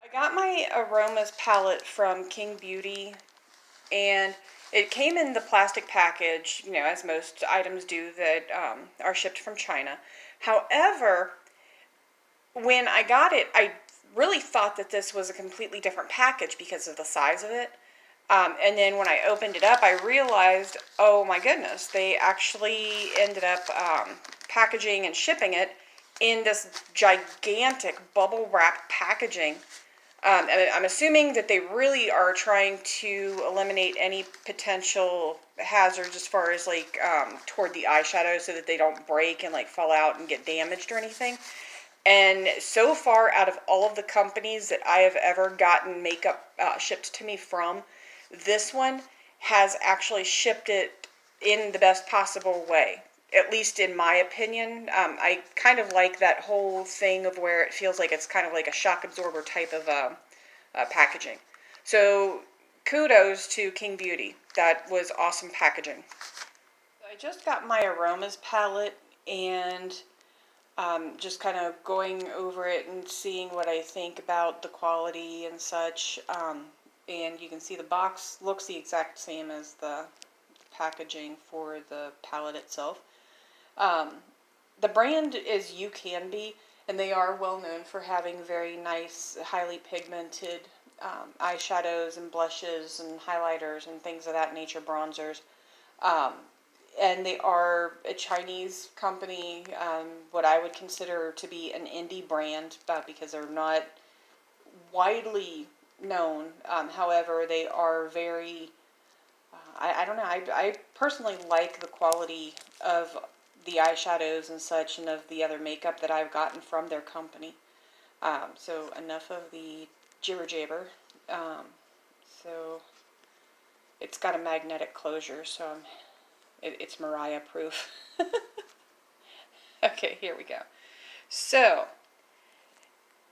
I got my Aromas palette from Qing Beauty, and it came in the plastic package, you know, as most items do that are shipped from China. However, when I got it, I really thought that this was a completely different package because of the size of it. And then when I opened it up, I realized, oh my goodness, they actually ended up packaging and shipping it in this gigantic bubble wrap packaging. And I'm assuming that they really are trying to eliminate any potential hazards as far as like toward the eyeshadow, so that they don't break and like fall out and get damaged or anything. And so far, out of all of the companies that I have ever gotten makeup shipped to me from, this one has actually shipped it in the best possible way, at least in my opinion. I kind of like that whole thing of where it feels like it's kind of like a shock absorber type of packaging. So kudos to Qing Beauty. That was awesome packaging. I just got my Aromas palette, and just kind of going over it and seeing what I think about the quality and such. And you can see the box looks the exact same as the packaging for the palette itself. The brand is UCANBE, and they are well known for having very nice, highly pigmented eyeshadows and blushes and highlighters and things of that nature, bronzers. And they are a Chinese company, what I would consider to be an indie brand, because they're not widely known. However, they are very, I don't know, I personally like the quality of the eyeshadows and such, and of the other makeup that I've gotten from their company. So enough of the jibber jabber. So it's got a magnetic closure, so it's Mirya proof. Okay, here we go. So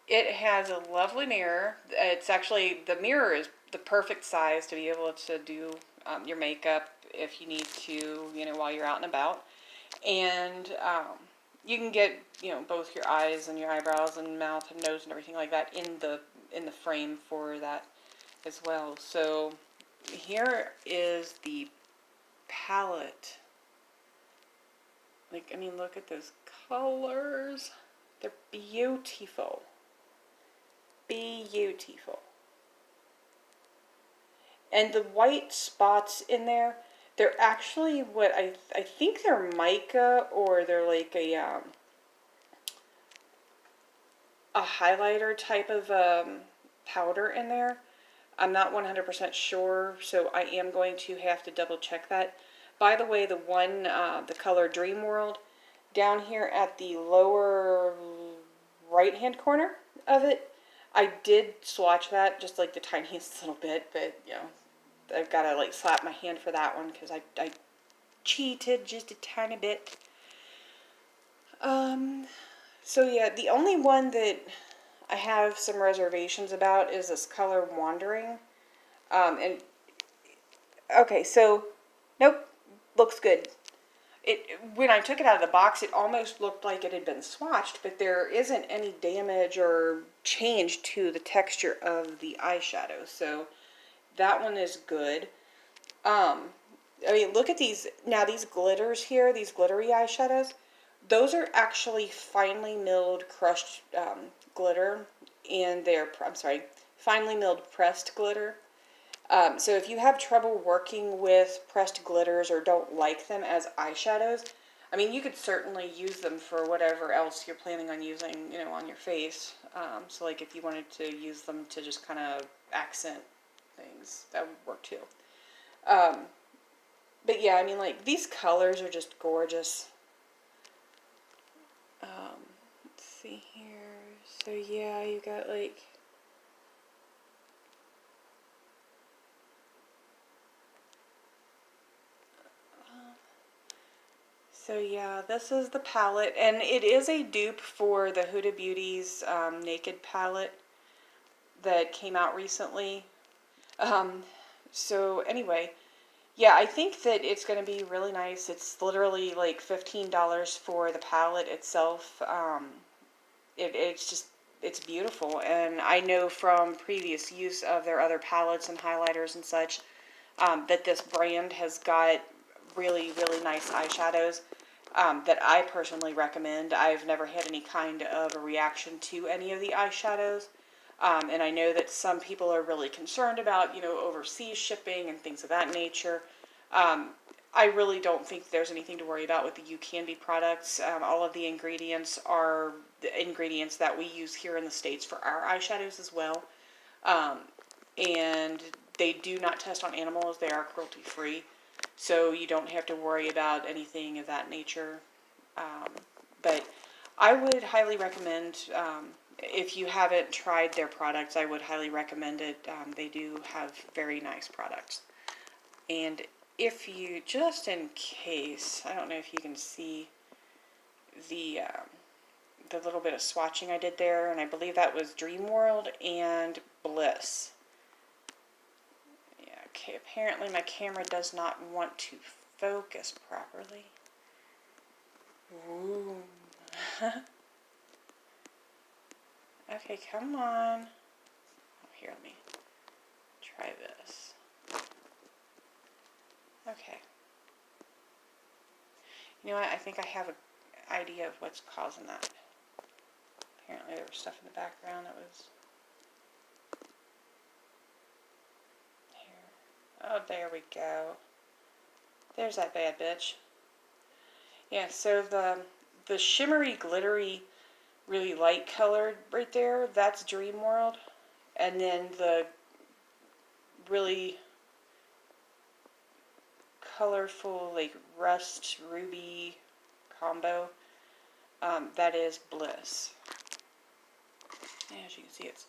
it has a lovely mirror. It's actually, the mirror is the perfect size to be able to do your makeup if you need to, you know, while you're out and about. And you can get, you know, both your eyes and your eyebrows and mouth and nose and everything like that in the frame for that as well. So here is the palette. Like, I mean, look at those colors. They're beautiful. Beautiful. And the white spots in there, they're actually what I think they're mica, or they're like a highlighter type of powder in there. I'm not 100% sure, so I am going to have to double check that. By the way, the one, the color Dream World, down here at the lower right hand corner of it, I did swatch that just like the tiniest little bit, but you know, I've got to like slap my hand for that one because I cheated just a tiny bit. So yeah, the only one that I have some reservations about is this color Wandering. And okay, so nope, looks good. When I took it out of the box, it almost looked like it had been swatched, but there isn't any damage or change to the texture of the eyeshadow, so that one is good. I mean, look at these, now these glitters here, these glittery eyeshadows, those are actually finely milled crushed glitter, and they're, I'm sorry, finely milled pressed glitter. So if you have trouble working with pressed glitters or don't like them as eyeshadows, I mean, you could certainly use them for whatever else you're planning on using, you know, on your face. So like if you wanted to use them to just kind of accent things, that would work too. But yeah, I mean, like, these colors are just gorgeous. Let's see here. So yeah, you got like, so yeah, this is the palette, and it is a dupe for the Huda Beauty's Naked palette that came out recently. So anyway, yeah, I think that it's going to be really nice. It's literally like $15 for the palette itself. It's just it's beautiful, and I know from previous use of their other palettes and highlighters and such, that this brand has got really, really nice eyeshadows that I personally recommend. I've never had any kind of a reaction to any of the eyeshadows. And I know that some people are really concerned about, overseas shipping and things of that nature. I really don't think there's anything to worry about with the UCANBE products. All of the ingredients are the ingredients that we use here in the States for our eyeshadows as well. And they do not test on animals. They are cruelty free. So you don't have to worry about anything of that nature. But I would highly recommend, if you haven't tried their products, I would highly recommend it. They do have very nice products. And if you, just in case, I don't know if you can see the little bit of swatching I did there, and I believe that was Dream World and Bliss. Yeah, okay, apparently my camera does not want to focus properly. Ooh. Okay, come on. Oh, here, let me try this. Okay. You know what? I think I have an idea of what's causing that. Apparently there was stuff in the background that was here. Oh, there we go. There's that bad bitch. Yeah, so the shimmery, glittery, really light colored right there, that's Dream World. And then the really colorful, like rust ruby combo, that is Bliss. As you can see, it's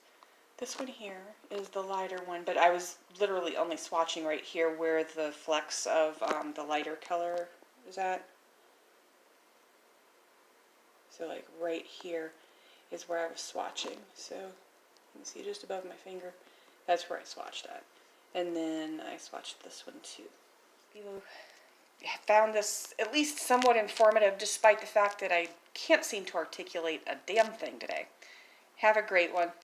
this one here is the lighter one, but I was literally only swatching right here where the flecks of the lighter color is at. So like right here is where I was swatching. So you can see just above my finger, that's where I swatched at. And then I swatched this one too. You found this at least somewhat informative, despite the fact that I can't seem to articulate a damn thing today. Have a great one.